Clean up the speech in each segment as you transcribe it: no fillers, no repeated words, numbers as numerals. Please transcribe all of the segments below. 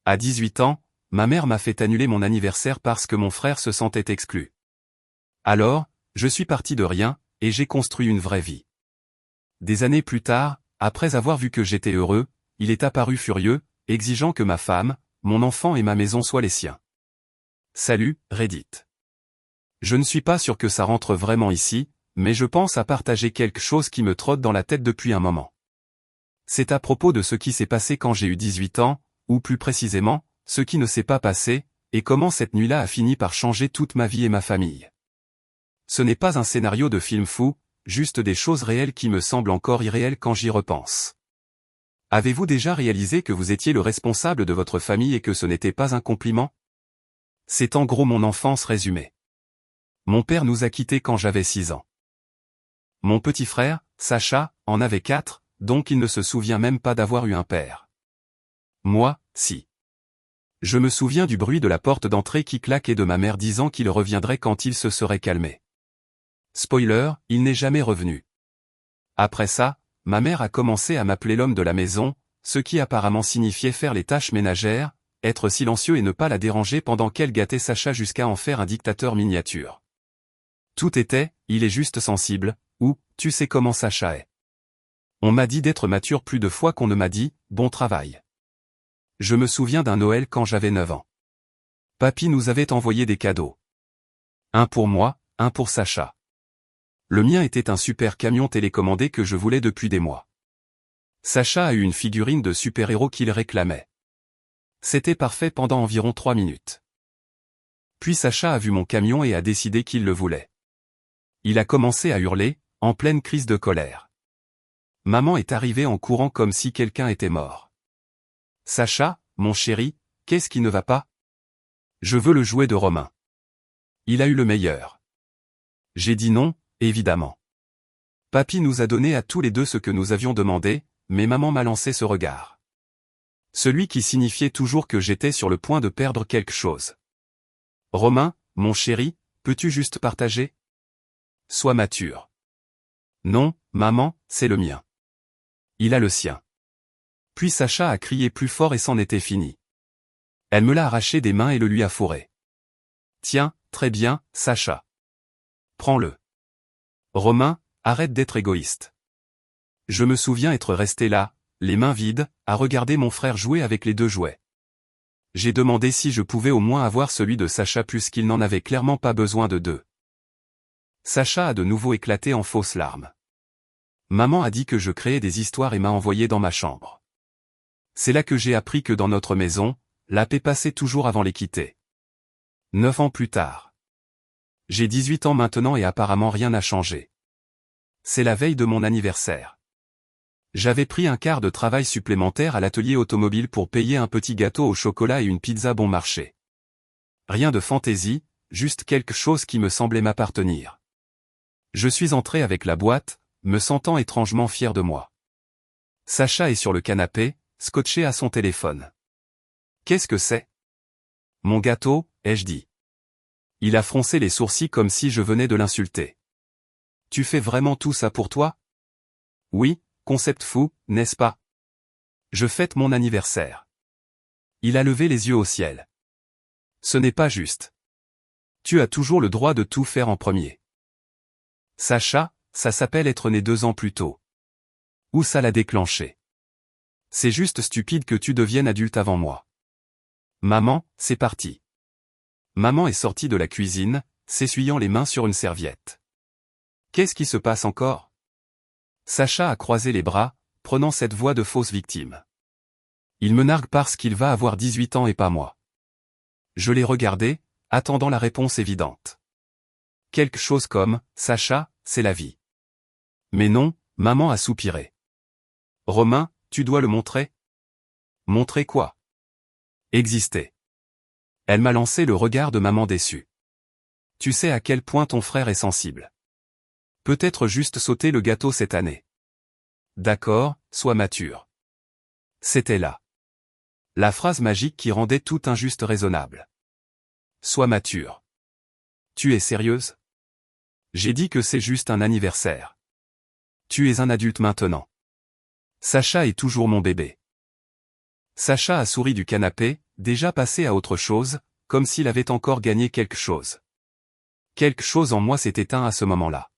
À 18 ans, ma mère m'a fait annuler mon anniversaire parce que mon frère se sentait exclu. Alors, je suis parti de rien, et j'ai construit une vraie vie. Des années plus tard, après avoir vu que j'étais heureux, il est apparu furieux, exigeant que ma femme, mon enfant et ma maison soient les siens. Salut, Reddit. Je ne suis pas sûr que ça rentre vraiment ici, mais je pense à partager quelque chose qui me trotte dans la tête depuis un moment. C'est à propos de ce qui s'est passé quand j'ai eu 18 ans, ou plus précisément, ce qui ne s'est pas passé, et comment cette nuit-là a fini par changer toute ma vie et ma famille. Ce n'est pas un scénario de film fou, juste des choses réelles qui me semblent encore irréelles quand j'y repense. Avez-vous déjà réalisé que vous étiez le responsable de votre famille et que ce n'était pas un compliment? C'est en gros mon enfance résumée. Mon père nous a quittés quand j'avais 6 ans. Mon petit frère, Sacha, en avait 4, donc il ne se souvient même pas d'avoir eu un père. Moi, si. Je me souviens du bruit de la porte d'entrée qui claque et de ma mère disant qu'il reviendrait quand il se serait calmé. Spoiler, il n'est jamais revenu. Après ça, ma mère a commencé à m'appeler l'homme de la maison, ce qui apparemment signifiait faire les tâches ménagères, être silencieux et ne pas la déranger pendant qu'elle gâtait Sacha jusqu'à en faire un dictateur miniature. Tout était, il est juste sensible, ou, tu sais comment Sacha est. On m'a dit d'être mature plus de fois qu'on ne m'a dit, bon travail. Je me souviens d'un Noël quand j'avais 9 ans. Papy nous avait envoyé des cadeaux. Un pour moi, un pour Sacha. Le mien était un super camion télécommandé que je voulais depuis des mois. Sacha a eu une figurine de super-héros qu'il réclamait. C'était parfait pendant environ 3 minutes. Puis Sacha a vu mon camion et a décidé qu'il le voulait. Il a commencé à hurler, en pleine crise de colère. Maman est arrivée en courant comme si quelqu'un était mort. Sacha, mon chéri, qu'est-ce qui ne va pas? Je veux le jouet de Romain. Il a eu le meilleur. J'ai dit non, évidemment. Papy nous a donné à tous les deux ce que nous avions demandé, mais maman m'a lancé ce regard. Celui qui signifiait toujours que j'étais sur le point de perdre quelque chose. Romain, mon chéri, peux-tu juste partager? Sois mature. Non, maman, c'est le mien. Il a le sien. Puis Sacha a crié plus fort et c'en était fini. Elle me l'a arraché des mains et le lui a fourré. Tiens, très bien, Sacha. Prends-le. Romain, arrête d'être égoïste. Je me souviens être resté là, les mains vides, à regarder mon frère jouer avec les deux jouets. J'ai demandé si je pouvais au moins avoir celui de Sacha puisqu'il n'en avait clairement pas besoin de deux. Sacha a de nouveau éclaté en fausses larmes. Maman a dit que je créais des histoires et m'a envoyé dans ma chambre. C'est là que j'ai appris que dans notre maison, la paix passait toujours avant l'équité. 9 ans plus tard. J'ai 18 ans maintenant et apparemment rien n'a changé. C'est la veille de mon anniversaire. J'avais pris un quart de travail supplémentaire à l'atelier automobile pour payer un petit gâteau au chocolat et une pizza bon marché. Rien de fantaisie, juste quelque chose qui me semblait m'appartenir. Je suis entré avec la boîte, me sentant étrangement fier de moi. Sacha est sur le canapé, scotché à son téléphone. Qu'est-ce que c'est? Mon gâteau, ai-je dit. Il a froncé les sourcils comme si je venais de l'insulter. Tu fais vraiment tout ça pour toi? Oui, concept fou, n'est-ce pas? Je fête mon anniversaire. Il a levé les yeux au ciel. Ce n'est pas juste. Tu as toujours le droit de tout faire en premier. Sacha, ça s'appelle être né 2 ans plus tôt. Où ça l'a déclenché? C'est juste stupide que tu deviennes adulte avant moi. Maman, c'est parti. Maman est sortie de la cuisine, s'essuyant les mains sur une serviette. Qu'est-ce qui se passe encore? Sacha a croisé les bras, prenant cette voix de fausse victime. Il me nargue parce qu'il va avoir 18 ans et pas moi. Je l'ai regardé, attendant la réponse évidente. Quelque chose comme, Sacha, c'est la vie. Mais non, maman a soupiré. Romain, tu dois le montrer? Montrer quoi? Exister. Elle m'a lancé le regard de maman déçue. Tu sais à quel point ton frère est sensible. Peut-être juste sauter le gâteau cette année. D'accord, sois mature. C'était là. La phrase magique qui rendait tout injuste raisonnable. Sois mature. Tu es sérieuse? J'ai dit que c'est juste un anniversaire. Tu es un adulte maintenant. Sacha est toujours mon bébé. Sacha a souri du canapé, déjà passé à autre chose, comme s'il avait encore gagné quelque chose. Quelque chose en moi s'est éteint à ce moment-là.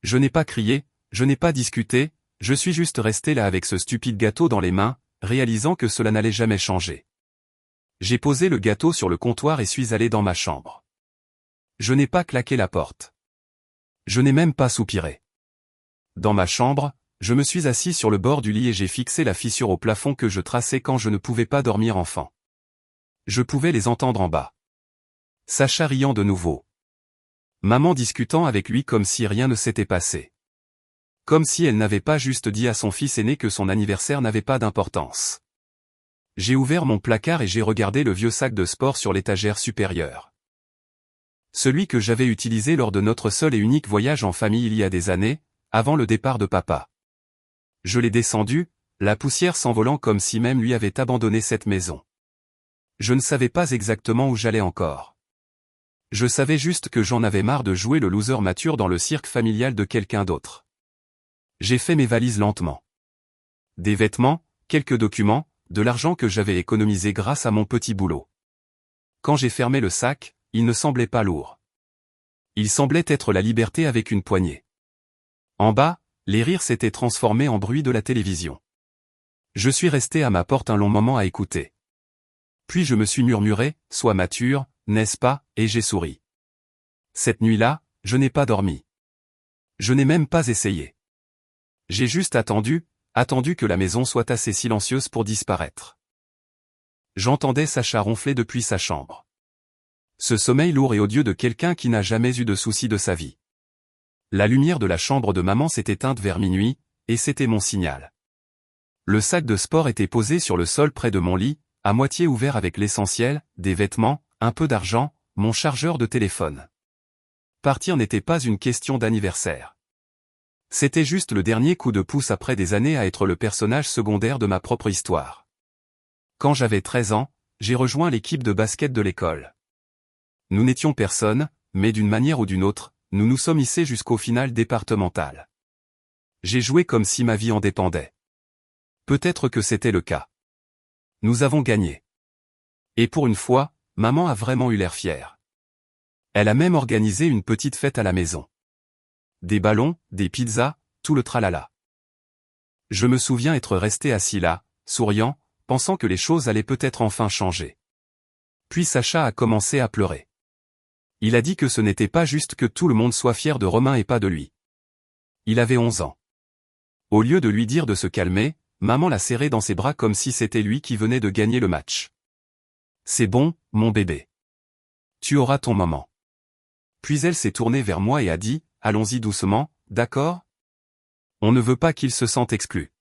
Je n'ai pas crié, je n'ai pas discuté, je suis juste resté là avec ce stupide gâteau dans les mains, réalisant que cela n'allait jamais changer. J'ai posé le gâteau sur le comptoir et suis allé dans ma chambre. Je n'ai pas claqué la porte. Je n'ai même pas soupiré. Dans ma chambre, je me suis assis sur le bord du lit et j'ai fixé la fissure au plafond que je traçais quand je ne pouvais pas dormir enfant. Je pouvais les entendre en bas. Sacha riant de nouveau. Maman discutant avec lui comme si rien ne s'était passé. Comme si elle n'avait pas juste dit à son fils aîné que son anniversaire n'avait pas d'importance. J'ai ouvert mon placard et j'ai regardé le vieux sac de sport sur l'étagère supérieure. Celui que j'avais utilisé lors de notre seul et unique voyage en famille il y a des années, avant le départ de papa. Je l'ai descendu, la poussière s'envolant comme si même lui avait abandonné cette maison. Je ne savais pas exactement où j'allais encore. Je savais juste que j'en avais marre de jouer le loser mature dans le cirque familial de quelqu'un d'autre. J'ai fait mes valises lentement. Des vêtements, quelques documents, de l'argent que j'avais économisé grâce à mon petit boulot. Quand j'ai fermé le sac, il ne semblait pas lourd. Il semblait être la liberté avec une poignée. En bas, les rires s'étaient transformés en bruit de la télévision. Je suis resté à ma porte un long moment à écouter. Puis je me suis murmuré, sois mature, n'est-ce pas, et j'ai souri. Cette nuit-là, je n'ai pas dormi. Je n'ai même pas essayé. J'ai juste attendu que la maison soit assez silencieuse pour disparaître. J'entendais Sacha ronfler depuis sa chambre. Ce sommeil lourd et odieux de quelqu'un qui n'a jamais eu de soucis de sa vie. La lumière de la chambre de maman s'est éteinte vers minuit, et c'était mon signal. Le sac de sport était posé sur le sol près de mon lit, à moitié ouvert avec l'essentiel, des vêtements, un peu d'argent, mon chargeur de téléphone. Partir n'était pas une question d'anniversaire. C'était juste le dernier coup de pouce après des années à être le personnage secondaire de ma propre histoire. Quand j'avais 13 ans, j'ai rejoint l'équipe de basket de l'école. Nous n'étions personne, mais d'une manière ou d'une autre, nous nous sommes hissés jusqu'au final départemental. J'ai joué comme si ma vie en dépendait. Peut-être que c'était le cas. Nous avons gagné. Et pour une fois, maman a vraiment eu l'air fière. Elle a même organisé une petite fête à la maison. Des ballons, des pizzas, tout le tralala. Je me souviens être resté assis là, souriant, pensant que les choses allaient peut-être enfin changer. Puis Sacha a commencé à pleurer. Il a dit que ce n'était pas juste que tout le monde soit fier de Romain et pas de lui. Il avait 11 ans. Au lieu de lui dire de se calmer, maman l'a serré dans ses bras comme si c'était lui qui venait de gagner le match. C'est bon, mon bébé. Tu auras ton moment. Puis elle s'est tournée vers moi et a dit, allons-y doucement, d'accord? On ne veut pas qu'il se sente exclu.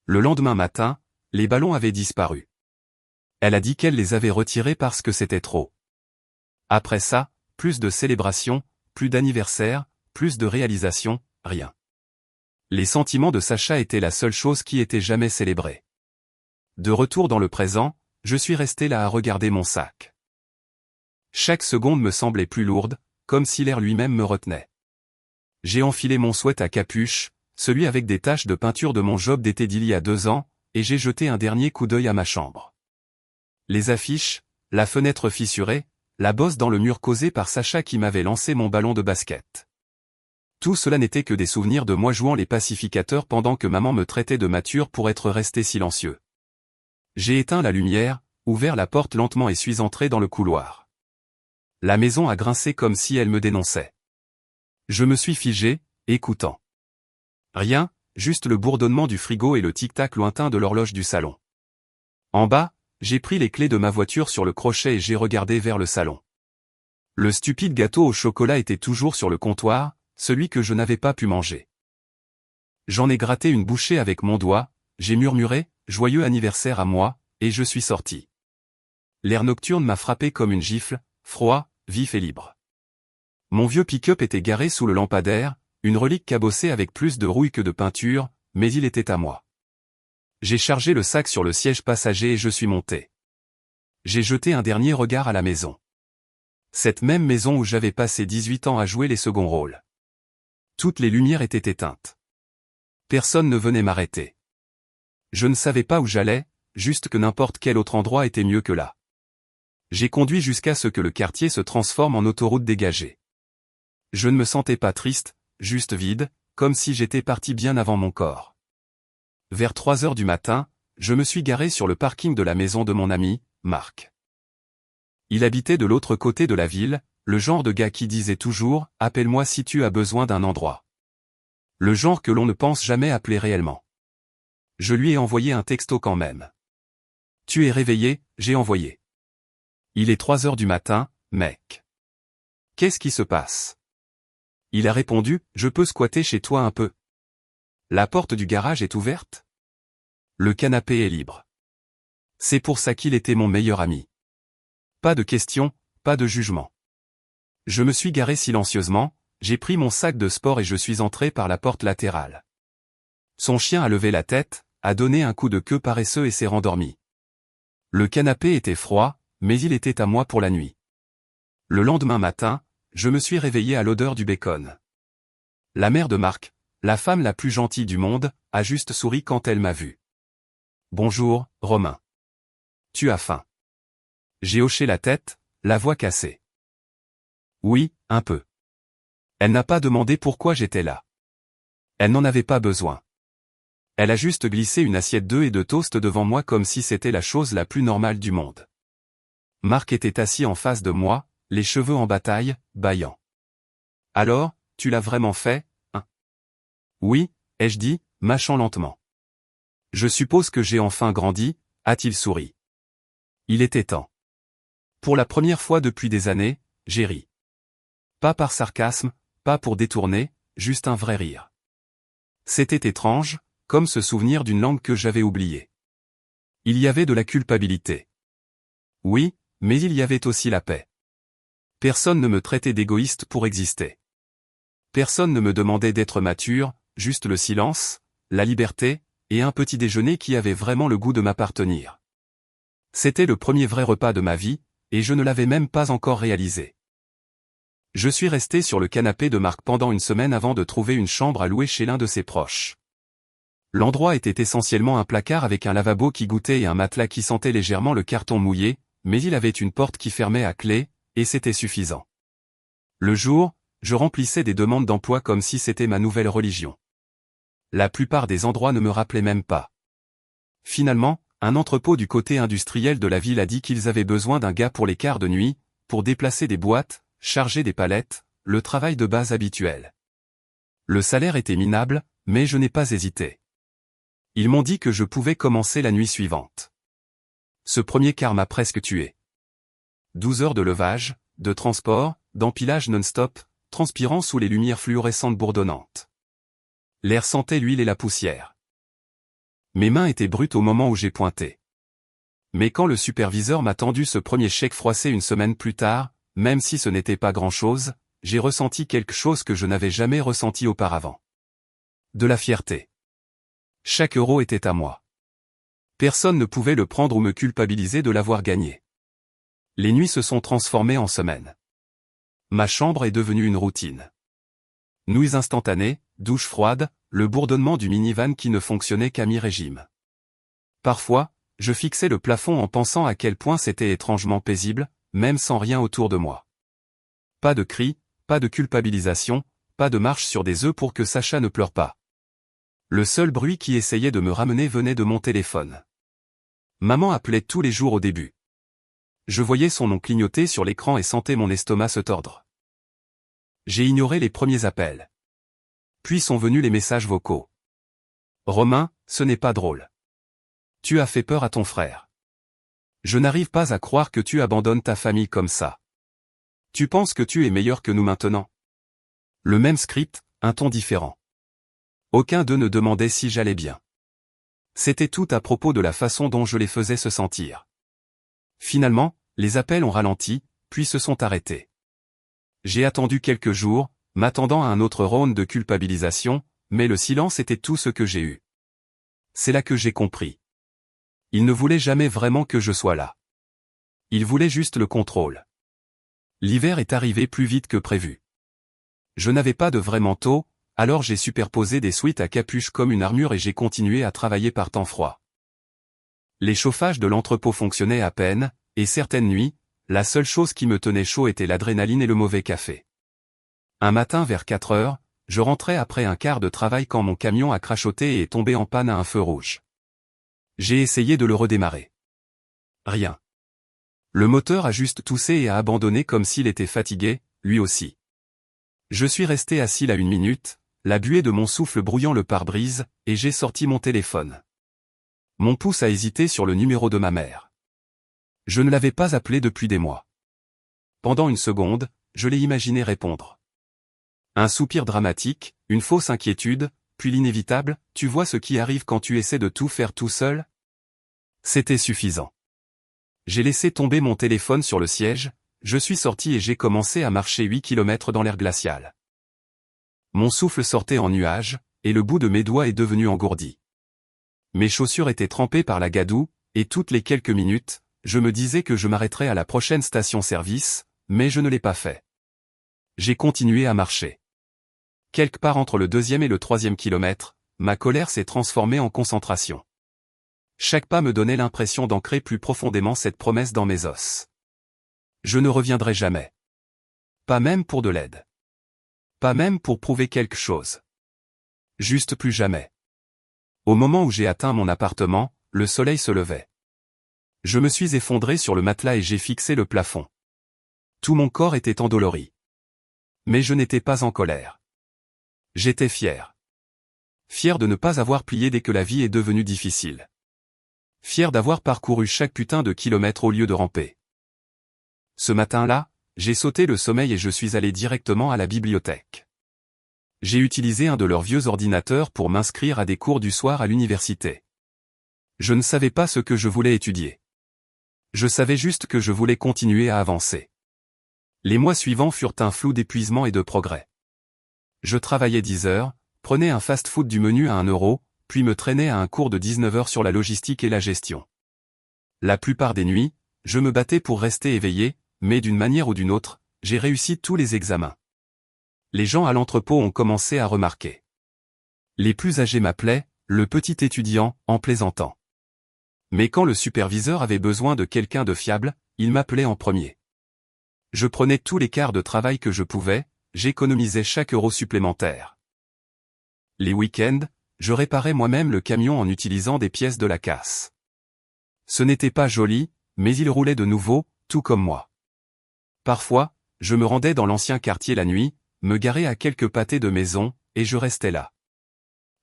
Le lendemain matin, les ballons avaient disparu. Elle a dit qu'elle les avait retirés parce que c'était trop. Après ça, plus de célébrations, plus d'anniversaires, plus de réalisations, rien. Les sentiments de Sacha étaient la seule chose qui était jamais célébrée. De retour dans le présent, je suis resté là à regarder mon sac. Chaque seconde me semblait plus lourde, comme si l'air lui-même me retenait. J'ai enfilé mon sweat à capuche, celui avec des taches de peinture de mon job d'été d'il y a 2 ans, et j'ai jeté un dernier coup d'œil à ma chambre. Les affiches, la fenêtre fissurée, la bosse dans le mur causée par Sacha qui m'avait lancé mon ballon de basket. Tout cela n'était que des souvenirs de moi jouant les pacificateurs pendant que maman me traitait de mature pour être resté silencieux. J'ai éteint la lumière, ouvert la porte lentement et suis entré dans le couloir. La maison a grincé comme si elle me dénonçait. Je me suis figé, écoutant. Rien, juste le bourdonnement du frigo et le tic-tac lointain de l'horloge du salon. En bas, j'ai pris les clés de ma voiture sur le crochet et j'ai regardé vers le salon. Le stupide gâteau au chocolat était toujours sur le comptoir, celui que je n'avais pas pu manger. J'en ai gratté une bouchée avec mon doigt, j'ai murmuré « Joyeux anniversaire à moi », et je suis sorti. L'air nocturne m'a frappé comme une gifle, froid, vif et libre. Mon vieux pick-up était garé sous le lampadaire, une relique cabossée avec plus de rouille que de peinture, mais il était à moi. J'ai chargé le sac sur le siège passager et je suis monté. J'ai jeté un dernier regard à la maison. Cette même maison où j'avais passé 18 ans à jouer les seconds rôles. Toutes les lumières étaient éteintes. Personne ne venait m'arrêter. Je ne savais pas où j'allais, juste que n'importe quel autre endroit était mieux que là. J'ai conduit jusqu'à ce que le quartier se transforme en autoroute dégagée. Je ne me sentais pas triste, juste vide, comme si j'étais parti bien avant mon corps. Vers 3 heures du matin, je me suis garé sur le parking de la maison de mon ami, Marc. Il habitait de l'autre côté de la ville, le genre de gars qui disait toujours « Appelle-moi si tu as besoin d'un endroit ». Le genre que l'on ne pense jamais appeler réellement. Je lui ai envoyé un texto quand même. « Tu es réveillé ?» j'ai envoyé. « Il est 3 heures du matin, mec. Qu'est-ce qui se passe ?» Il a répondu « Je peux squatter chez toi un peu. La porte du garage est ouverte ? Le canapé est libre. » C'est pour ça qu'il était mon meilleur ami. Pas de questions, pas de jugement. Je me suis garé silencieusement, j'ai pris mon sac de sport et je suis entré par la porte latérale. Son chien a levé la tête, a donné un coup de queue paresseux et s'est rendormi. Le canapé était froid, mais il était à moi pour la nuit. Le lendemain matin, je me suis réveillé à l'odeur du bacon. La mère de Marc, la femme la plus gentille du monde, a juste souri quand elle m'a vu. « Bonjour, Romain. Tu as faim ?» J'ai hoché la tête, la voix cassée. « Oui, un peu. » Elle n'a pas demandé pourquoi j'étais là. Elle n'en avait pas besoin. Elle a juste glissé une assiette d'œufs et de toast devant moi comme si c'était la chose la plus normale du monde. Marc était assis en face de moi, les cheveux en bataille, bâillant. « Alors, tu l'as vraiment fait, hein ? » « Oui, » ai-je dit, mâchant lentement. « Je suppose que j'ai enfin grandi, » a-t-il souri. Il était temps. Pour la première fois depuis des années, j'ai ri. Pas par sarcasme, pas pour détourner, juste un vrai rire. C'était étrange, comme se souvenir d'une langue que j'avais oubliée. Il y avait de la culpabilité. Oui, mais il y avait aussi la paix. Personne ne me traitait d'égoïste pour exister. Personne ne me demandait d'être mature, juste le silence, la liberté, et un petit déjeuner qui avait vraiment le goût de m'appartenir. C'était le premier vrai repas de ma vie, et je ne l'avais même pas encore réalisé. Je suis resté sur le canapé de Marc pendant une semaine avant de trouver une chambre à louer chez l'un de ses proches. L'endroit était essentiellement un placard avec un lavabo qui goûtait et un matelas qui sentait légèrement le carton mouillé, mais il avait une porte qui fermait à clé, et c'était suffisant. Le jour, je remplissais des demandes d'emploi comme si c'était ma nouvelle religion. La plupart des endroits ne me rappelaient même pas. Finalement, un entrepôt du côté industriel de la ville a dit qu'ils avaient besoin d'un gars pour les quarts de nuit, pour déplacer des boîtes, charger des palettes, le travail de base habituel. Le salaire était minable, mais je n'ai pas hésité. Ils m'ont dit que je pouvais commencer la nuit suivante. Ce premier quart m'a presque tué. 12 heures de levage, de transport, d'empilage non-stop, transpirant sous les lumières fluorescentes bourdonnantes. L'air sentait l'huile et la poussière. Mes mains étaient brutes au moment où j'ai pointé. Mais quand le superviseur m'a tendu ce premier chèque froissé une semaine plus tard, même si ce n'était pas grand-chose, j'ai ressenti quelque chose que je n'avais jamais ressenti auparavant. De la fierté. Chaque euro était à moi. Personne ne pouvait le prendre ou me culpabiliser de l'avoir gagné. Les nuits se sont transformées en semaines. Ma chambre est devenue une routine. Nuits instantanées, douche froide, le bourdonnement du minivan qui ne fonctionnait qu'à mi-régime. Parfois, je fixais le plafond en pensant à quel point c'était étrangement paisible, même sans rien autour de moi. Pas de cris, pas de culpabilisation, pas de marche sur des œufs pour que Sacha ne pleure pas. Le seul bruit qui essayait de me ramener venait de mon téléphone. Maman appelait tous les jours au début. Je voyais son nom clignoter sur l'écran et sentais mon estomac se tordre. J'ai ignoré les premiers appels. Puis sont venus les messages vocaux. « Romain, ce n'est pas drôle. Tu as fait peur à ton frère. Je n'arrive pas à croire que tu abandonnes ta famille comme ça. Tu penses que tu es meilleur que nous maintenant ?» Le même script, un ton différent. Aucun d'eux ne demandait si j'allais bien. C'était tout à propos de la façon dont je les faisais se sentir. Finalement, les appels ont ralenti, puis se sont arrêtés. J'ai attendu quelques jours, m'attendant à un autre round de culpabilisation, mais le silence était tout ce que j'ai eu. C'est là que j'ai compris. Ils ne voulaient jamais vraiment que je sois là. Ils voulaient juste le contrôle. L'hiver est arrivé plus vite que prévu. Je n'avais pas de vrai manteau, alors j'ai superposé des sweats à capuche comme une armure et j'ai continué à travailler par temps froid. Les chauffages de l'entrepôt fonctionnaient à peine, et certaines nuits, la seule chose qui me tenait chaud était l'adrénaline et le mauvais café. Un matin vers 4 heures, je rentrais après un quart de travail quand mon camion a crachoté et est tombé en panne à un feu rouge. J'ai essayé de le redémarrer. Rien. Le moteur a juste toussé et a abandonné comme s'il était fatigué, lui aussi. Je suis resté assis là 1 minute, la buée de mon souffle brouillant le pare-brise, et j'ai sorti mon téléphone. Mon pouce a hésité sur le numéro de ma mère. Je ne l'avais pas appelée depuis des mois. Pendant 1 seconde, je l'ai imaginé répondre. Un soupir dramatique, une fausse inquiétude, puis l'inévitable, tu vois ce qui arrive quand tu essaies de tout faire tout seul? C'était suffisant. J'ai laissé tomber mon téléphone sur le siège, je suis sorti et j'ai commencé à marcher 8 kilomètres dans l'air glacial. Mon souffle sortait en nuages, et le bout de mes doigts est devenu engourdi. Mes chaussures étaient trempées par la gadoue, et toutes les quelques minutes, je me disais que je m'arrêterais à la prochaine station-service, mais je ne l'ai pas fait. J'ai continué à marcher. Quelque part entre le 2e et le 3e kilomètre, ma colère s'est transformée en concentration. Chaque pas me donnait l'impression d'ancrer plus profondément cette promesse dans mes os. Je ne reviendrai jamais. Pas même pour de l'aide. Pas même pour prouver quelque chose. Juste plus jamais. Au moment où j'ai atteint mon appartement, le soleil se levait. Je me suis effondré sur le matelas et j'ai fixé le plafond. Tout mon corps était endolori. Mais je n'étais pas en colère. J'étais fier. Fier de ne pas avoir plié dès que la vie est devenue difficile. Fier d'avoir parcouru chaque putain de kilomètre au lieu de ramper. Ce matin-là, j'ai sauté le sommeil et je suis allé directement à la bibliothèque. J'ai utilisé un de leurs vieux ordinateurs pour m'inscrire à des cours du soir à l'université. Je ne savais pas ce que je voulais étudier. Je savais juste que je voulais continuer à avancer. Les mois suivants furent un flou d'épuisement et de progrès. Je travaillais 10 heures, prenais un fast-food du menu à 1 euro, puis me traînais à un cours de 19 heures sur la logistique et la gestion. La plupart des nuits, je me battais pour rester éveillé, mais d'une manière ou d'une autre, j'ai réussi tous les examens. Les gens à l'entrepôt ont commencé à remarquer. Les plus âgés m'appelaient « le petit étudiant » en plaisantant. Mais quand le superviseur avait besoin de quelqu'un de fiable, il m'appelait en premier. Je prenais tous les quarts de travail que je pouvais, j'économisais chaque euro supplémentaire. Les week-ends, je réparais moi-même le camion en utilisant des pièces de la casse. Ce n'était pas joli, mais il roulait de nouveau, tout comme moi. Parfois, je me rendais dans l'ancien quartier la nuit, me garais à quelques pâtés de maison, et je restais là.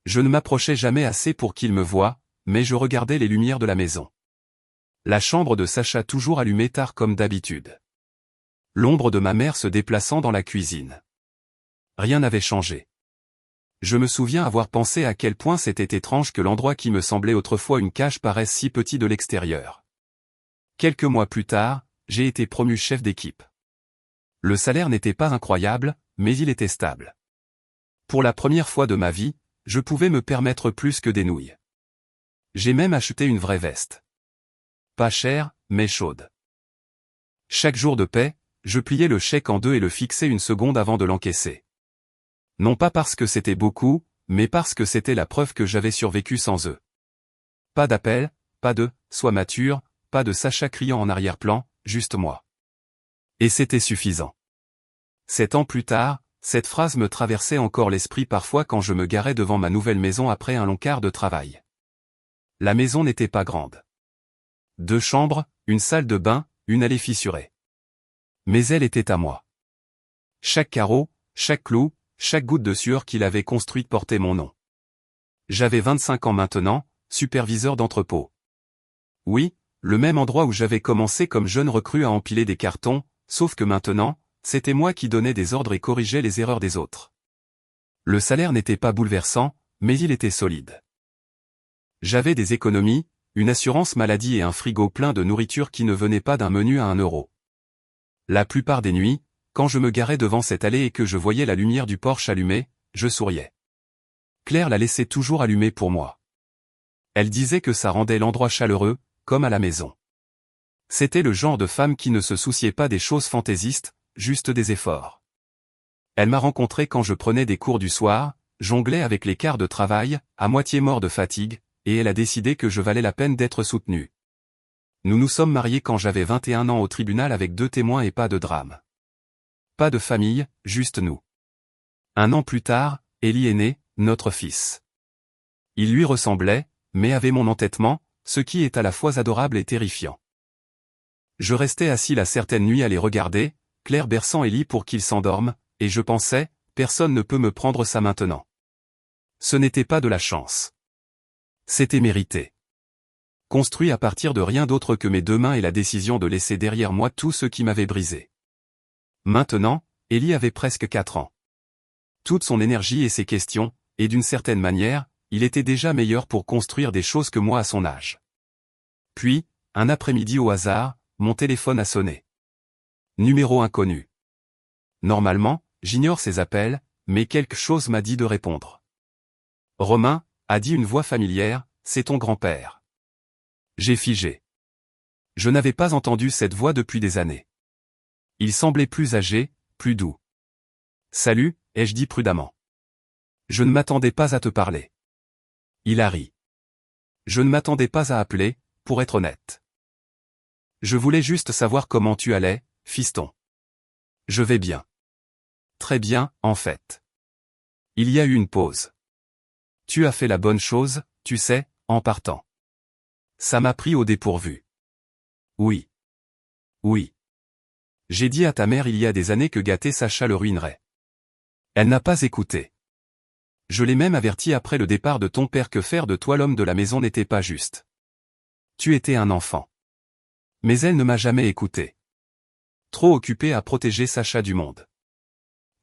Je ne m'approchais jamais assez pour qu'il me voie, mais je regardais les lumières de la maison. La chambre de Sacha toujours allumée tard comme d'habitude. L'ombre de ma mère se déplaçant dans la cuisine. Rien n'avait changé. Je me souviens avoir pensé à quel point c'était étrange que l'endroit qui me semblait autrefois une cage paraisse si petit de l'extérieur. Quelques mois plus tard, j'ai été promu chef d'équipe. Le salaire n'était pas incroyable, mais il était stable. Pour la première fois de ma vie, je pouvais me permettre plus que des nouilles. J'ai même acheté une vraie veste. Pas chère, mais chaude. Chaque jour de paie, je pliais le chèque en deux et le fixais 1 seconde avant de l'encaisser. Non pas parce que c'était beaucoup, mais parce que c'était la preuve que j'avais survécu sans eux. Pas d'appel, pas de « sois mature », pas de Sacha criant en arrière-plan, juste moi. Et c'était suffisant. 7 ans plus tard, cette phrase me traversait encore l'esprit parfois quand je me garais devant ma nouvelle maison après un long quart de travail. La maison n'était pas grande. 2 chambres, une salle de bain, une allée fissurée. Mais elle était à moi. Chaque carreau, chaque clou, chaque goutte de sueur qu'il avait construite portait mon nom. J'avais 25 ans maintenant, superviseur d'entrepôt. Oui, le même endroit où j'avais commencé comme jeune recrue à empiler des cartons, sauf que maintenant, c'était moi qui donnais des ordres et corrigeais les erreurs des autres. Le salaire n'était pas bouleversant, mais il était solide. J'avais des économies, une assurance maladie et un frigo plein de nourriture qui ne venait pas d'un menu à 1 euro. La plupart des nuits, quand je me garais devant cette allée et que je voyais la lumière du Porsche allumée, je souriais. Claire la laissait toujours allumée pour moi. Elle disait que ça rendait l'endroit chaleureux, comme à la maison. C'était le genre de femme qui ne se souciait pas des choses fantaisistes, juste des efforts. Elle m'a rencontré quand je prenais des cours du soir, jonglais avec les quarts de travail, à moitié mort de fatigue, et elle a décidé que je valais la peine d'être soutenu. Nous nous sommes mariés quand j'avais 21 ans au tribunal avec 2 témoins et pas de drame. Pas de famille, juste nous. 1 an plus tard, Ellie est né, notre fils. Il lui ressemblait, mais avait mon entêtement, ce qui est à la fois adorable et terrifiant. Je restais assis là certaines nuits à les regarder, Claire berçant Ellie pour qu'il s'endorme, et je pensais, personne ne peut me prendre ça maintenant. Ce n'était pas de la chance. C'était mérité. Construit à partir de rien d'autre que mes 2 mains et la décision de laisser derrière moi tout ce qui m'avait brisé. Maintenant, Ellie avait presque 4 ans. Toute son énergie et ses questions, et d'une certaine manière, il était déjà meilleur pour construire des choses que moi à son âge. Puis, un après-midi au hasard, mon téléphone a sonné. Numéro inconnu. Normalement, j'ignore ces appels, mais quelque chose m'a dit de répondre. Romain, a dit une voix familière, c'est ton grand-père. J'ai figé. Je n'avais pas entendu cette voix depuis des années. Il semblait plus âgé, plus doux. Salut, ai-je dit prudemment. Je ne m'attendais pas à te parler. Il a ri. Je ne m'attendais pas à appeler, pour être honnête. Je voulais juste savoir comment tu allais, fiston. Je vais bien. Très bien, en fait. Il y a eu une pause. Tu as fait la bonne chose, tu sais, en partant. Ça m'a pris au dépourvu. Oui. Oui. J'ai dit à ta mère il y a des années que gâter Sacha le ruinerait. Elle n'a pas écouté. Je l'ai même averti après le départ de ton père que faire de toi l'homme de la maison n'était pas juste. Tu étais un enfant. Mais elle ne m'a jamais écouté. Trop occupée à protéger Sacha du monde.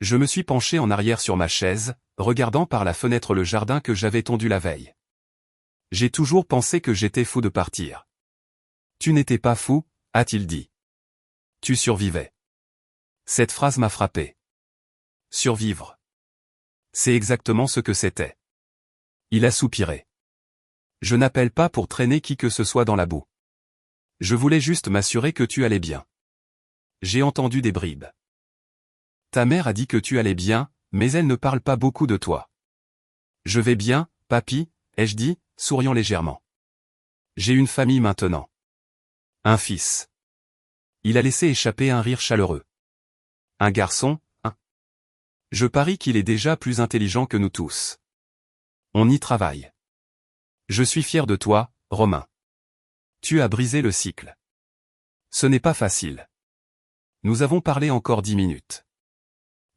Je me suis penché en arrière sur ma chaise, regardant par la fenêtre le jardin que j'avais tondu la veille. J'ai toujours pensé que j'étais fou de partir. Tu n'étais pas fou, a-t-il dit. Tu survivais. Cette phrase m'a frappé. Survivre. C'est exactement ce que c'était. Il a soupiré. Je n'appelle pas pour traîner qui que ce soit dans la boue. Je voulais juste m'assurer que tu allais bien. J'ai entendu des bribes. Ta mère a dit que tu allais bien, mais elle ne parle pas beaucoup de toi. Je vais bien, papy, ai-je dit, souriant légèrement. J'ai une famille maintenant. Un fils. Il a laissé échapper un rire chaleureux. Un garçon, hein. Je parie qu'il est déjà plus intelligent que nous tous. On y travaille. Je suis fier de toi, Romain. Tu as brisé le cycle. Ce n'est pas facile. Nous avons parlé encore 10 minutes.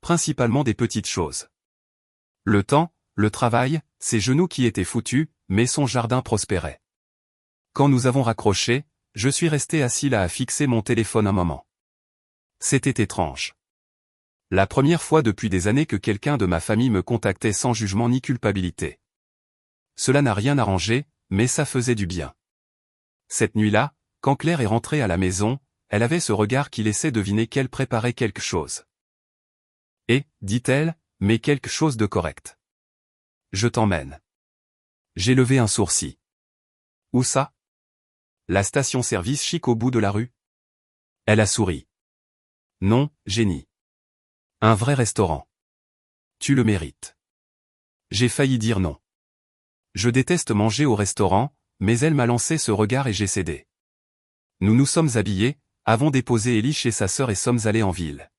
Principalement des petites choses. Le temps, le travail, ses genoux qui étaient foutus, mais son jardin prospérait. Quand nous avons raccroché, je suis resté assis là à fixer mon téléphone un moment. C'était étrange. La première fois depuis des années que quelqu'un de ma famille me contactait sans jugement ni culpabilité. Cela n'a rien arrangé, mais ça faisait du bien. Cette nuit-là, quand Claire est rentrée à la maison, elle avait ce regard qui laissait deviner qu'elle préparait quelque chose. Et, dit-elle, mais quelque chose de correct. Je t'emmène. J'ai levé un sourcil. Où ça? La station-service chic au bout de la rue? Elle a souri. Non, génie. Un vrai restaurant. Tu le mérites. J'ai failli dire non. Je déteste manger au restaurant, mais elle m'a lancé ce regard et j'ai cédé. Nous nous sommes habillés, avons déposé Ellie chez sa sœur et sommes allés en ville.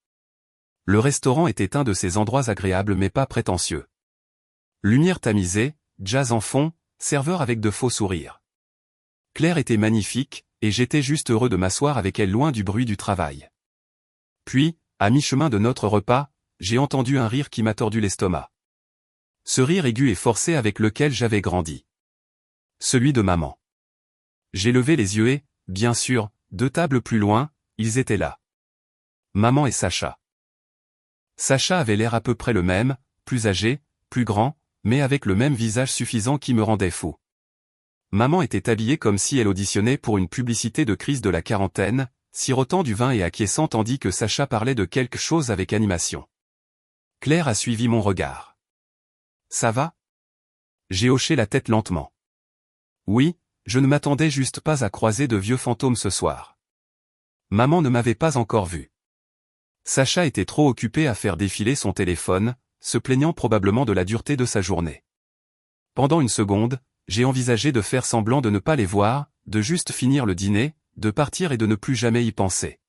Le restaurant était un de ces endroits agréables mais pas prétentieux. Lumière tamisée, jazz en fond, serveur avec de faux sourires. Claire était magnifique, et j'étais juste heureux de m'asseoir avec elle loin du bruit du travail. Puis, à mi-chemin de notre repas, j'ai entendu un rire qui m'a tordu l'estomac. Ce rire aigu et forcé avec lequel j'avais grandi. Celui de maman. J'ai levé les yeux et, bien sûr, 2 tables plus loin, ils étaient là. Maman et Sacha. Sacha avait l'air à peu près le même, plus âgé, plus grand, mais avec le même visage suffisant qui me rendait fou. Maman était habillée comme si elle auditionnait pour une publicité de crise de la quarantaine, sirotant du vin et acquiesçant tandis que Sacha parlait de quelque chose avec animation. Claire a suivi mon regard. Ça va? J'ai hoché la tête lentement. Oui, je ne m'attendais juste pas à croiser de vieux fantômes ce soir. Maman ne m'avait pas encore vu. Sacha était trop occupé à faire défiler son téléphone, se plaignant probablement de la dureté de sa journée. Pendant une seconde, j'ai envisagé de faire semblant de ne pas les voir, de juste finir le dîner, de partir et de ne plus jamais y penser.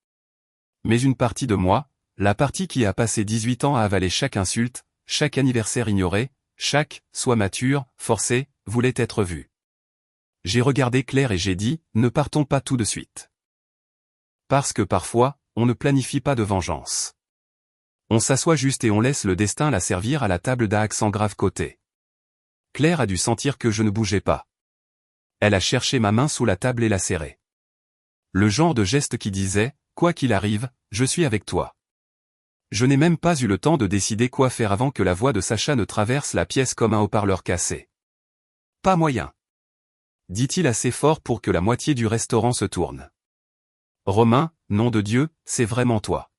Mais une partie de moi, la partie qui a passé 18 ans à avaler chaque insulte, chaque anniversaire ignoré, chaque, soit mature, forcé, voulait être vue. J'ai regardé Claire et j'ai dit, ne partons pas tout de suite. Parce que parfois, on ne planifie pas de vengeance. On s'assoit juste et on laisse le destin la servir à la table d'accent grave côté. Claire a dû sentir que je ne bougeais pas. Elle a cherché ma main sous la table et l'a serrée. Le genre de geste qui disait, quoi qu'il arrive, je suis avec toi. Je n'ai même pas eu le temps de décider quoi faire avant que la voix de Sacha ne traverse la pièce comme un haut-parleur cassé. Pas moyen. Dit-il assez fort pour que la moitié du restaurant se tourne. Romain, nom de Dieu, c'est vraiment toi.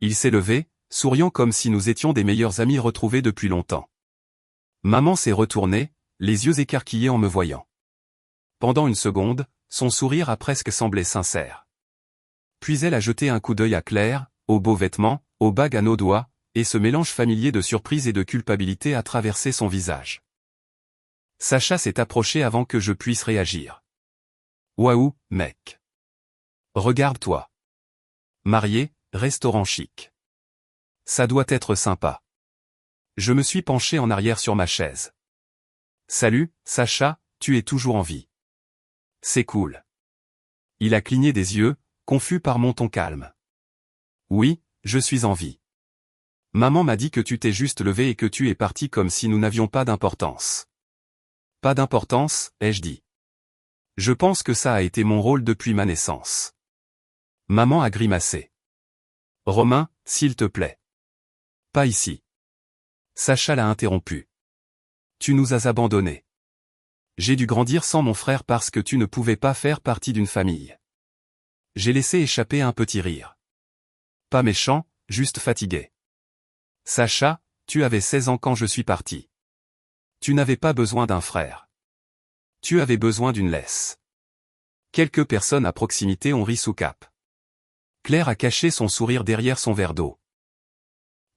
Il s'est levé, souriant comme si nous étions des meilleurs amis retrouvés depuis longtemps. Maman s'est retournée, les yeux écarquillés en me voyant. Pendant une seconde, son sourire a presque semblé sincère. Puis elle a jeté un coup d'œil à Claire, aux beaux vêtements, aux bagues à nos doigts, et ce mélange familier de surprise et de culpabilité a traversé son visage. Sacha s'est approché avant que je puisse réagir. Waouh, mec. Regarde-toi. Marié, restaurant chic. Ça doit être sympa. Je me suis penché en arrière sur ma chaise. Salut, Sacha, tu es toujours en vie. C'est cool. Il a cligné des yeux, confus par mon ton calme. Oui, je suis en vie. Maman m'a dit que tu t'es juste levé et que tu es parti comme si nous n'avions pas d'importance. Pas d'importance, ai-je dit. Je pense que ça a été mon rôle depuis ma naissance. Maman a grimacé. Romain, s'il te plaît. Pas ici. Sacha l'a interrompu. Tu nous as abandonnés. J'ai dû grandir sans mon frère parce que tu ne pouvais pas faire partie d'une famille. J'ai laissé échapper un petit rire. Pas méchant, juste fatigué. Sacha, tu avais 16 ans quand je suis parti. Tu n'avais pas besoin d'un frère. Tu avais besoin d'une laisse. Quelques personnes à proximité ont ri sous cape. Claire a caché son sourire derrière son verre d'eau.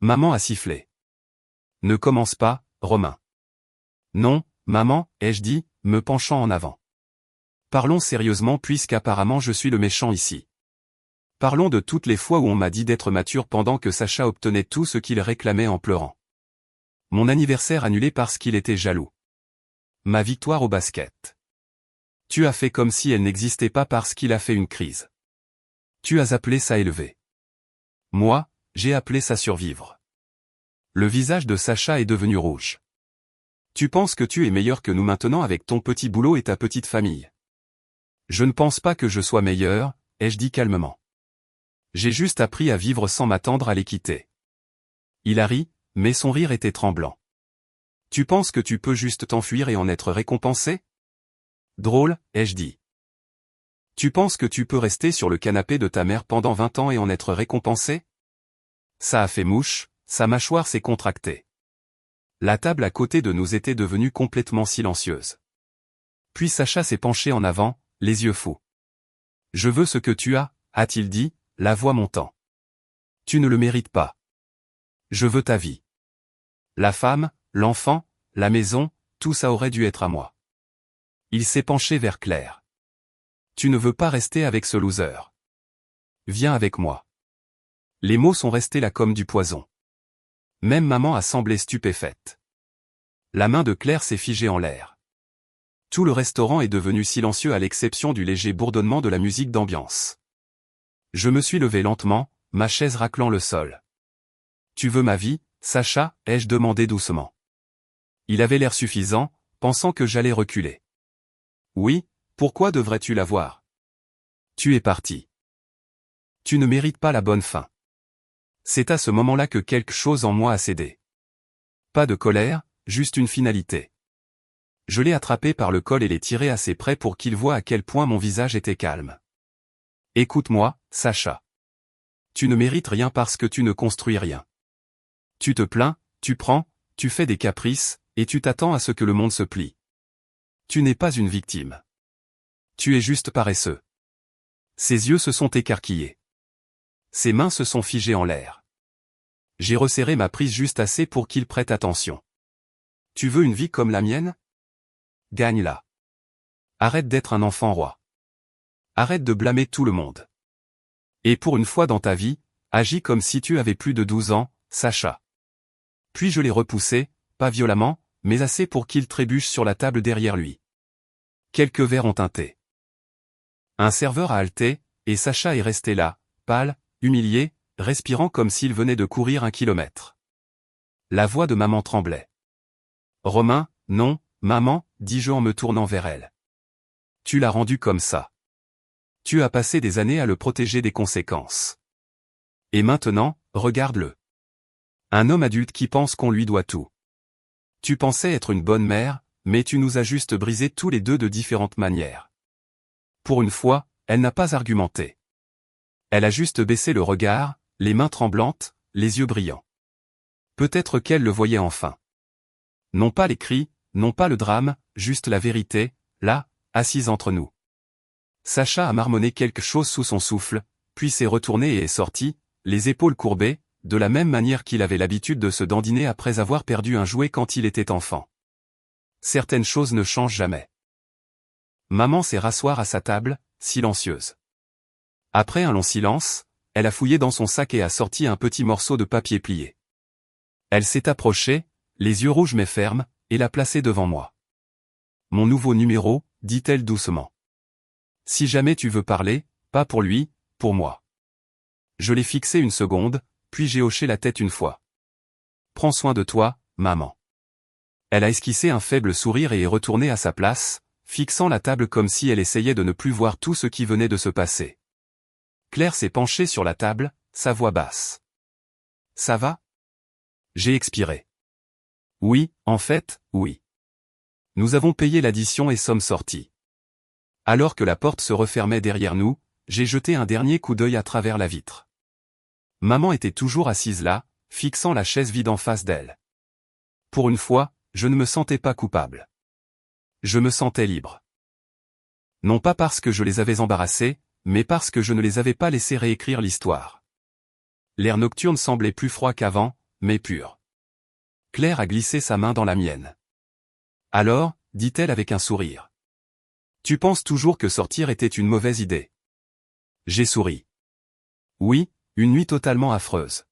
Maman a sifflé. Ne commence pas, Romain. Non, maman, ai-je dit, me penchant en avant. Parlons sérieusement puisqu'apparemment je suis le méchant ici. Parlons de toutes les fois où on m'a dit d'être mature pendant que Sacha obtenait tout ce qu'il réclamait en pleurant. Mon anniversaire annulé parce qu'il était jaloux. Ma victoire au basket. Tu as fait comme si elle n'existait pas parce qu'il a fait une crise. Tu as appelé ça élever. Moi, j'ai appelé ça survivre. Le visage de Sacha est devenu rouge. Tu penses que tu es meilleur que nous maintenant avec ton petit boulot et ta petite famille. Je ne pense pas que je sois meilleur, ai-je dit calmement. J'ai juste appris à vivre sans m'attendre à les quitter. Il a ri, mais son rire était tremblant. Tu penses que tu peux juste t'enfuir et en être récompensé? Drôle, ai-je dit. Tu penses que tu peux rester sur le canapé de ta mère pendant 20 ans et en être récompensé? Ça a fait mouche, sa mâchoire s'est contractée. La table à côté de nous était devenue complètement silencieuse. Puis Sacha s'est penché en avant, les yeux fous. Je veux ce que tu as, a-t-il dit, la voix montant. Tu ne le mérites pas. Je veux ta vie. La femme, l'enfant, la maison, tout ça aurait dû être à moi. Il s'est penché vers Claire. Tu ne veux pas rester avec ce loser. Viens avec moi. Les mots sont restés là comme du poison. Même maman a semblé stupéfaite. La main de Claire s'est figée en l'air. Tout le restaurant est devenu silencieux à l'exception du léger bourdonnement de la musique d'ambiance. Je me suis levé lentement, ma chaise raclant le sol. Tu veux ma vie, Sacha, ai-je demandé doucement. Il avait l'air suffisant, pensant que j'allais reculer. Oui, pourquoi devrais-tu l'avoir? Tu es parti. Tu ne mérites pas la bonne fin. C'est à ce moment-là que quelque chose en moi a cédé. Pas de colère, juste une finalité. Je l'ai attrapé par le col et l'ai tiré assez près pour qu'il voie à quel point mon visage était calme. Écoute-moi, Sacha. Tu ne mérites rien parce que tu ne construis rien. Tu te plains, tu prends, tu fais des caprices, et tu t'attends à ce que le monde se plie. Tu n'es pas une victime. Tu es juste paresseux. Ses yeux se sont écarquillés. Ses mains se sont figées en l'air. J'ai resserré ma prise juste assez pour qu'il prête attention. Tu veux une vie comme la mienne? gagne-la. Arrête d'être un enfant roi. Arrête de blâmer tout le monde. Et pour une fois dans ta vie, agis comme si tu avais plus de 12 ans, Sacha. Puis je l'ai repoussé, pas violemment, mais assez pour qu'il trébuche sur la table derrière lui. Quelques verres ont tinté. Un serveur a halté, et Sacha est resté là, pâle, humilié, respirant comme s'il venait de courir 1 kilomètre. La voix de maman tremblait. Romain, non, maman, dis-je en me tournant vers elle. Tu l'as rendu comme ça. Tu as passé des années à le protéger des conséquences. Et maintenant, regarde-le. Un homme adulte qui pense qu'on lui doit tout. Tu pensais être une bonne mère, mais tu nous as juste brisés tous les deux de différentes manières. Pour une fois, elle n'a pas argumenté. Elle a juste baissé le regard, les mains tremblantes, les yeux brillants. Peut-être qu'elle le voyait enfin. Non pas les cris, non pas le drame, juste la vérité, là, assise entre nous. Sacha a marmonné quelque chose sous son souffle, puis s'est retourné et est sorti, les épaules courbées, de la même manière qu'il avait l'habitude de se dandiner après avoir perdu un jouet quand il était enfant. Certaines choses ne changent jamais. Maman s'est rasseoir à sa table, silencieuse. Après un long silence, elle a fouillé dans son sac et a sorti un petit morceau de papier plié. Elle s'est approchée, les yeux rouges mais fermes, et l'a placé devant moi. Mon nouveau numéro, dit-elle doucement. Si jamais tu veux parler, pas pour lui, pour moi. Je l'ai fixé une seconde, puis j'ai hoché la tête une fois. Prends soin de toi, maman. Elle a esquissé un faible sourire et est retournée à sa place, fixant la table comme si elle essayait de ne plus voir tout ce qui venait de se passer. Claire s'est penchée sur la table, sa voix basse. Ça va? J'ai expiré. Oui, en fait, oui. Nous avons payé l'addition et sommes sortis. Alors que la porte se refermait derrière nous, j'ai jeté un dernier coup d'œil à travers la vitre. Maman était toujours assise là, fixant la chaise vide en face d'elle. Pour une fois, je ne me sentais pas coupable. Je me sentais libre. Non pas parce que je les avais embarrassés, mais parce que je ne les avais pas laissés réécrire l'histoire. L'air nocturne semblait plus froid qu'avant, mais pur. Claire a glissé sa main dans la mienne. Alors, dit-elle avec un sourire. Tu penses toujours que sortir était une mauvaise idée. J'ai souri. Oui, une nuit totalement affreuse.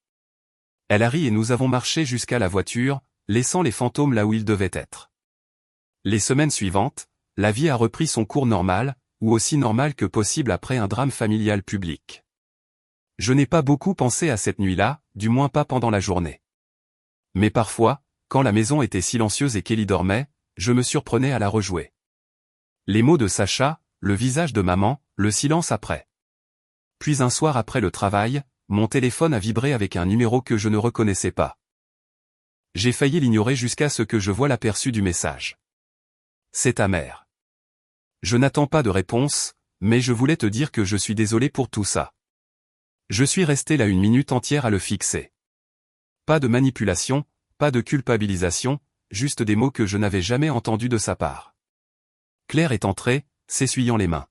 Elle a ri et nous avons marché jusqu'à la voiture, laissant les fantômes là où ils devaient être. Les semaines suivantes, la vie a repris son cours normal, ou aussi normal que possible après un drame familial public. Je n'ai pas beaucoup pensé à cette nuit-là, du moins pas pendant la journée. Mais parfois, quand la maison était silencieuse et qu'Ellie dormait, je me surprenais à la rejouer. Les mots de Sacha, le visage de maman, le silence après. Puis un soir après le travail, mon téléphone a vibré avec un numéro que je ne reconnaissais pas. J'ai failli l'ignorer jusqu'à ce que je voie l'aperçu du message. C'est ta mère. Je n'attends pas de réponse, mais je voulais te dire que je suis désolé pour tout ça. Je suis resté là 1 minute entière à le fixer. Pas de manipulation, pas de culpabilisation, juste des mots que je n'avais jamais entendus de sa part. Claire est entrée, s'essuyant les mains.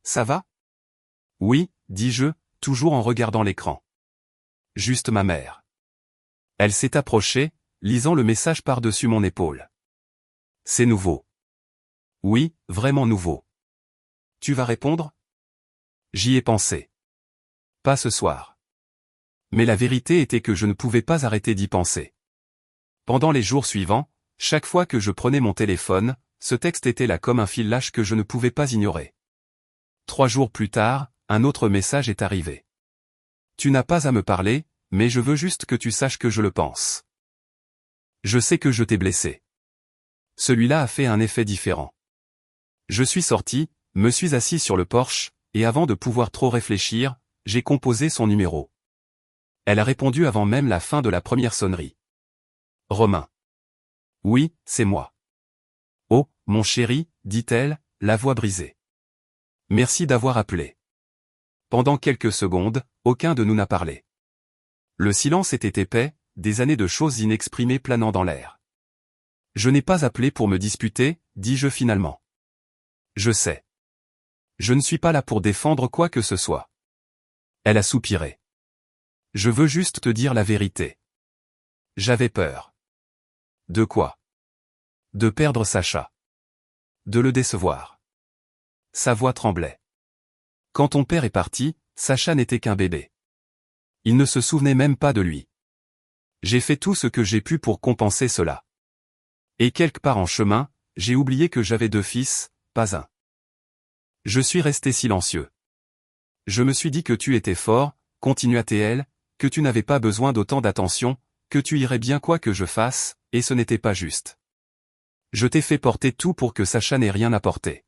Ça va? Oui, dis-je, toujours en regardant l'écran. Juste ma mère. Elle s'est approchée, lisant le message par-dessus mon épaule. C'est nouveau. Oui, vraiment nouveau. Tu vas répondre? J'y ai pensé. Pas ce soir. Mais la vérité était que je ne pouvais pas arrêter d'y penser. Pendant les jours suivants, chaque fois que je prenais mon téléphone, ce texte était là comme un fil lâche que je ne pouvais pas ignorer. 3 jours plus tard, un autre message est arrivé. Tu n'as pas à me parler, mais je veux juste que tu saches que je le pense. Je sais que je t'ai blessé. Celui-là a fait un effet différent. Je suis sorti, me suis assis sur le porche, et avant de pouvoir trop réfléchir, j'ai composé son numéro. Elle a répondu avant même la fin de la première sonnerie. Romain. Oui, c'est moi. Oh, mon chéri, dit-elle, la voix brisée. Merci d'avoir appelé. Pendant quelques secondes, aucun de nous n'a parlé. Le silence était épais, des années de choses inexprimées planant dans l'air. Je n'ai pas appelé pour me disputer, dis-je finalement. Je sais. Je ne suis pas là pour défendre quoi que ce soit. Elle a soupiré. Je veux juste te dire la vérité. J'avais peur. De quoi? De perdre Sacha. de le décevoir. Sa voix tremblait. Quand ton père est parti, Sacha n'était qu'un bébé. Il ne se souvenait même pas de lui. J'ai fait tout ce que j'ai pu pour compenser cela. Et quelque part en chemin, j'ai oublié que j'avais 2 fils, pas un. Je suis resté silencieux. Je me suis dit que tu étais fort, continua-t-elle, que tu n'avais pas besoin d'autant d'attention, que tu irais bien quoi que je fasse, et ce n'était pas juste. Je t'ai fait porter tout pour que Sacha n'ait rien à porter.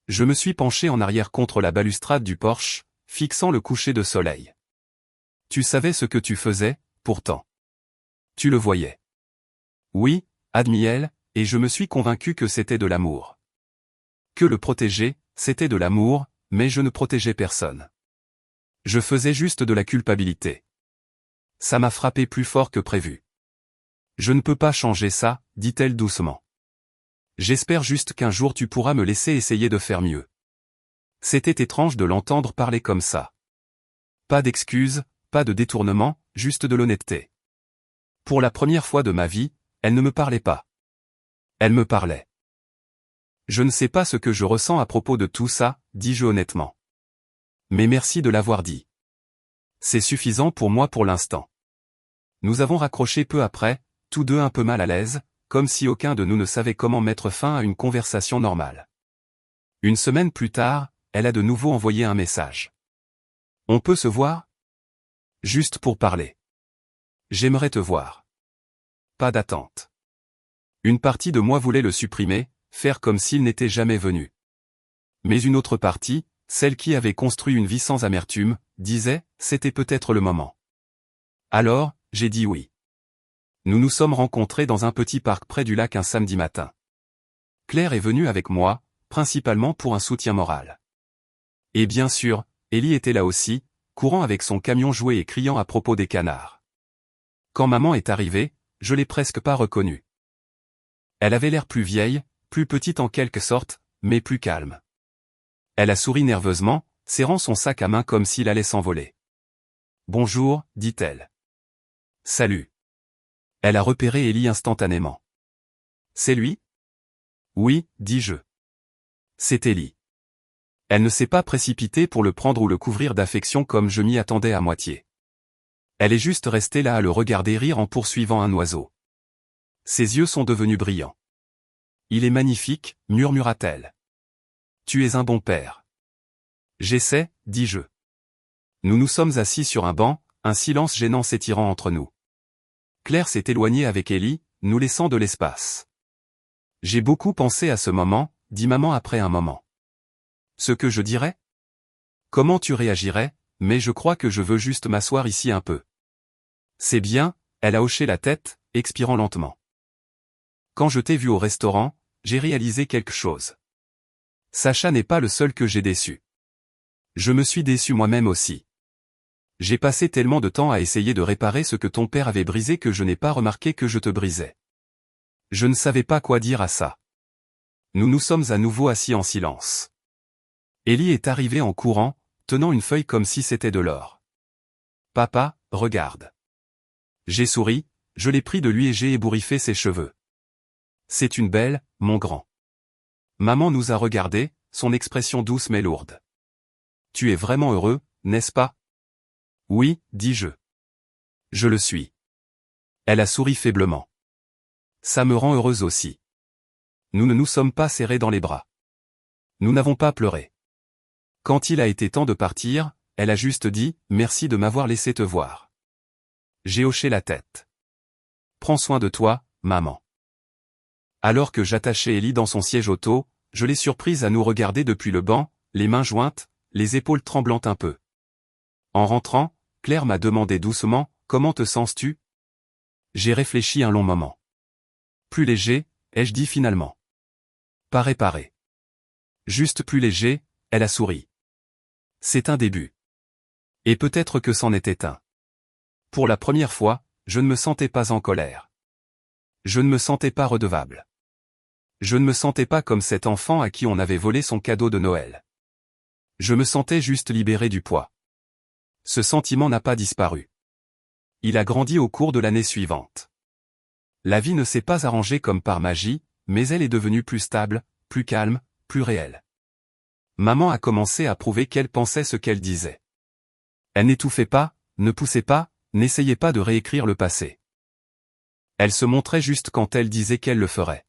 Je me suis penché en arrière contre la balustrade du porche, fixant le coucher de soleil. Tu savais ce que tu faisais, pourtant. Tu le voyais. Oui, admit-elle, et je me suis convaincu que c'était de l'amour. Que le protéger, c'était de l'amour, mais je ne protégeais personne. Je faisais juste de la culpabilité. Ça m'a frappé plus fort que prévu. Je ne peux pas changer ça, dit-elle doucement. J'espère juste qu'un jour tu pourras me laisser essayer de faire mieux. C'était étrange de l'entendre parler comme ça. Pas d'excuses, pas de détournement, juste de l'honnêteté. Pour la première fois de ma vie, elle ne me parlait pas. Elle me parlait. Je ne sais pas ce que je ressens à propos de tout ça, dis-je honnêtement. Mais merci de l'avoir dit. C'est suffisant pour moi pour l'instant. Nous avons raccroché peu après, tous deux un peu mal à l'aise, comme si aucun de nous ne savait comment mettre fin à une conversation normale. Une semaine plus tard, elle a de nouveau envoyé un message. On peut se voir? Juste pour parler. J'aimerais te voir. Pas d'attente. Une partie de moi voulait le supprimer, faire comme s'il n'était jamais venu. Mais une autre partie, celle qui avait construit une vie sans amertume, disait, c'était peut-être le moment. Alors, j'ai dit oui. Nous nous sommes rencontrés dans un petit parc près du lac un samedi matin. Claire est venue avec moi, principalement pour un soutien moral. Et bien sûr, Ellie était là aussi, courant avec son camion jouet et criant à propos des canards. Quand maman est arrivée, je l'ai presque pas reconnue. Elle avait l'air plus vieille, plus petite en quelque sorte, mais plus calme. Elle a souri nerveusement, serrant son sac à main comme s'il allait s'envoler. « Bonjour », dit-elle. « Salut. » Elle a repéré Ellie instantanément. « C'est lui ?» ?»« Oui, dis-je. C'est Ellie. » Elle ne s'est pas précipitée pour le prendre ou le couvrir d'affection comme je m'y attendais à moitié. Elle est juste restée là à le regarder rire en poursuivant un oiseau. Ses yeux sont devenus brillants. « Il est magnifique », murmura-t-elle. « Tu es un bon père. »« J'essaie », dis-je. Nous nous sommes assis sur un banc, un silence gênant s'étirant entre nous. Claire s'est éloignée avec Ellie, nous laissant de l'espace. « J'ai beaucoup pensé à ce moment », dit maman après un moment. « Ce que je dirais ? Comment tu réagirais, mais je crois que je veux juste m'asseoir ici un peu. » « C'est bien », elle a hoché la tête, expirant lentement. « Quand je t'ai vu au restaurant, j'ai réalisé quelque chose. Sacha n'est pas le seul que j'ai déçu. Je me suis déçu moi-même aussi. J'ai passé tellement de temps à essayer de réparer ce que ton père avait brisé que je n'ai pas remarqué que je te brisais. Je ne savais pas quoi dire à ça. » Nous nous sommes à nouveau assis en silence. Ellie est arrivée en courant, tenant une feuille comme si c'était de l'or. « Papa, regarde. » J'ai souri, je l'ai pris de lui et j'ai ébouriffé ses cheveux. « C'est une belle, mon grand. » Maman nous a regardés, son expression douce mais lourde. « Tu es vraiment heureux, n'est-ce pas ? » « Oui, dis-je. Je le suis. » Elle a souri faiblement. « Ça me rend heureuse aussi. » Nous ne nous sommes pas serrés dans les bras. Nous n'avons pas pleuré. Quand il a été temps de partir, elle a juste dit « Merci de m'avoir laissé te voir. » J'ai hoché la tête. « Prends soin de toi, maman. » Alors que j'attachais Ellie dans son siège auto, je l'ai surprise à nous regarder depuis le banc, les mains jointes, les épaules tremblantes un peu. En rentrant, Claire m'a demandé doucement « Comment te sens-tu » J'ai réfléchi un long moment. Plus léger, ai-je dit finalement. Pas réparé. Juste plus léger, elle a souri. C'est un début. Et peut-être que c'en était un. Pour la première fois, je ne me sentais pas en colère. Je ne me sentais pas redevable. Je ne me sentais pas comme cet enfant à qui on avait volé son cadeau de Noël. Je me sentais juste libéré du poids. Ce sentiment n'a pas disparu. Il a grandi au cours de l'année suivante. La vie ne s'est pas arrangée comme par magie, mais elle est devenue plus stable, plus calme, plus réel. Maman a commencé à prouver qu'elle pensait ce qu'elle disait. Elle n'étouffait pas, ne poussait pas, n'essayait pas de réécrire le passé. Elle se montrait juste quand elle disait qu'elle le ferait.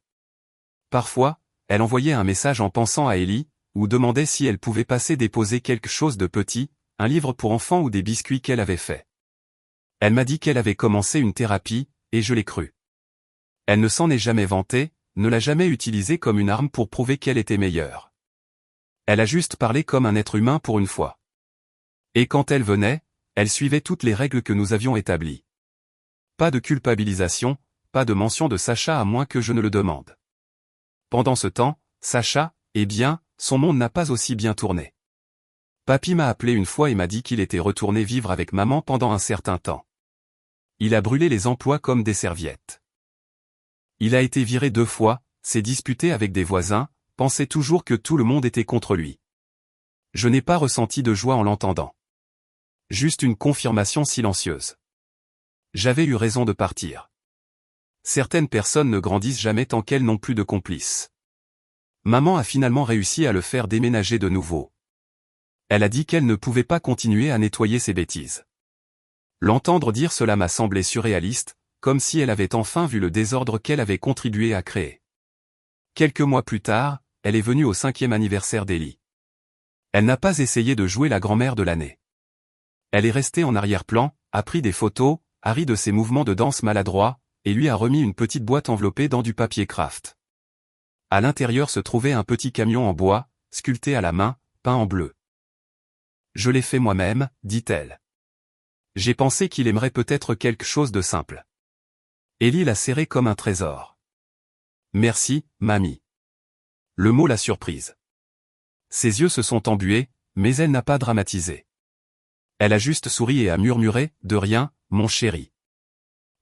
Parfois, elle envoyait un message en pensant à Ellie, ou demandait si elle pouvait passer déposer quelque chose de petit, un livre pour enfants ou des biscuits qu'elle avait fait. Elle m'a dit qu'elle avait commencé une thérapie, et je l'ai cru. Elle ne s'en est jamais vantée, ne l'a jamais utilisée comme une arme pour prouver qu'elle était meilleure. Elle a juste parlé comme un être humain pour une fois. Et quand elle venait, elle suivait toutes les règles que nous avions établies. Pas de culpabilisation, pas de mention de Sacha à moins que je ne le demande. Pendant ce temps, Sacha, eh bien, son monde n'a pas aussi bien tourné. Papy m'a appelé une fois et m'a dit qu'il était retourné vivre avec maman pendant un certain temps. Il a brûlé les emplois comme des serviettes. Il a été viré 2 fois, s'est disputé avec des voisins, pensait toujours que tout le monde était contre lui. Je n'ai pas ressenti de joie en l'entendant. Juste une confirmation silencieuse. J'avais eu raison de partir. Certaines personnes ne grandissent jamais tant qu'elles n'ont plus de complices. Maman a finalement réussi à le faire déménager de nouveau. Elle a dit qu'elle ne pouvait pas continuer à nettoyer ses bêtises. L'entendre dire cela m'a semblé surréaliste, comme si elle avait enfin vu le désordre qu'elle avait contribué à créer. Quelques mois plus tard, elle est venue au 5e anniversaire d'Ellie. Elle n'a pas essayé de jouer la grand-mère de l'année. Elle est restée en arrière-plan, a pris des photos, a ri de ses mouvements de danse maladroits, et lui a remis une petite boîte enveloppée dans du papier craft. À l'intérieur se trouvait un petit camion en bois, sculpté à la main, peint en bleu. Je l'ai fait moi-même, dit-elle. J'ai pensé qu'il aimerait peut-être quelque chose de simple. Ellie l'a serré comme un trésor. Merci, mamie. Le mot l'a surprise. Ses yeux se sont embués, mais elle n'a pas dramatisé. Elle a juste souri et a murmuré, de rien, mon chéri.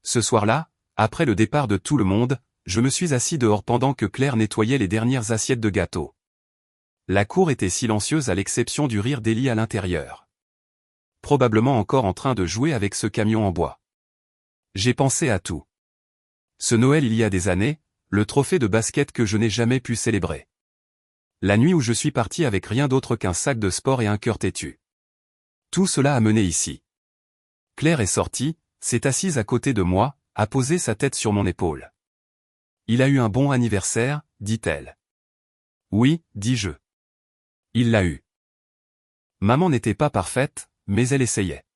Ce soir-là, après le départ de tout le monde, je me suis assis dehors pendant que Claire nettoyait les dernières assiettes de gâteau. La cour était silencieuse à l'exception du rire d'Ellie à l'intérieur. Probablement encore en train de jouer avec ce camion en bois. J'ai pensé à tout. Ce Noël il y a des années, le trophée de basket que je n'ai jamais pu célébrer. La nuit où je suis parti avec rien d'autre qu'un sac de sport et un cœur têtu. Tout cela a mené ici. Claire est sortie, s'est assise à côté de moi, a posé sa tête sur mon épaule. Il a eu un bon anniversaire, dit-elle. Oui, dis-je. Il l'a eu. Maman n'était pas parfaite, mais elle essayait.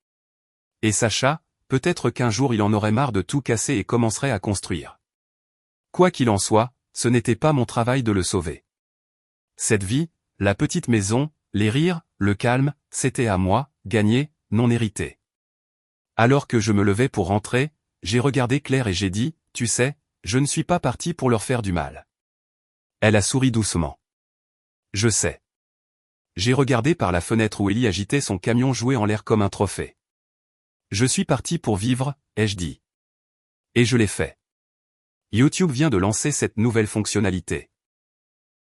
Et Sacha, peut-être qu'un jour il en aurait marre de tout casser et commencerait à construire. Quoi qu'il en soit, ce n'était pas mon travail de le sauver. Cette vie, la petite maison, les rires, le calme, c'était à moi, gagné, non hérité. Alors que je me levais pour rentrer, j'ai regardé Claire et j'ai dit, tu sais, je ne suis pas parti pour leur faire du mal. Elle a souri doucement. Je sais. J'ai regardé par la fenêtre où Ellie agitait son camion joué en l'air comme un trophée. Je suis parti pour vivre, ai-je dit. Et je l'ai fait. YouTube vient de lancer cette nouvelle fonctionnalité.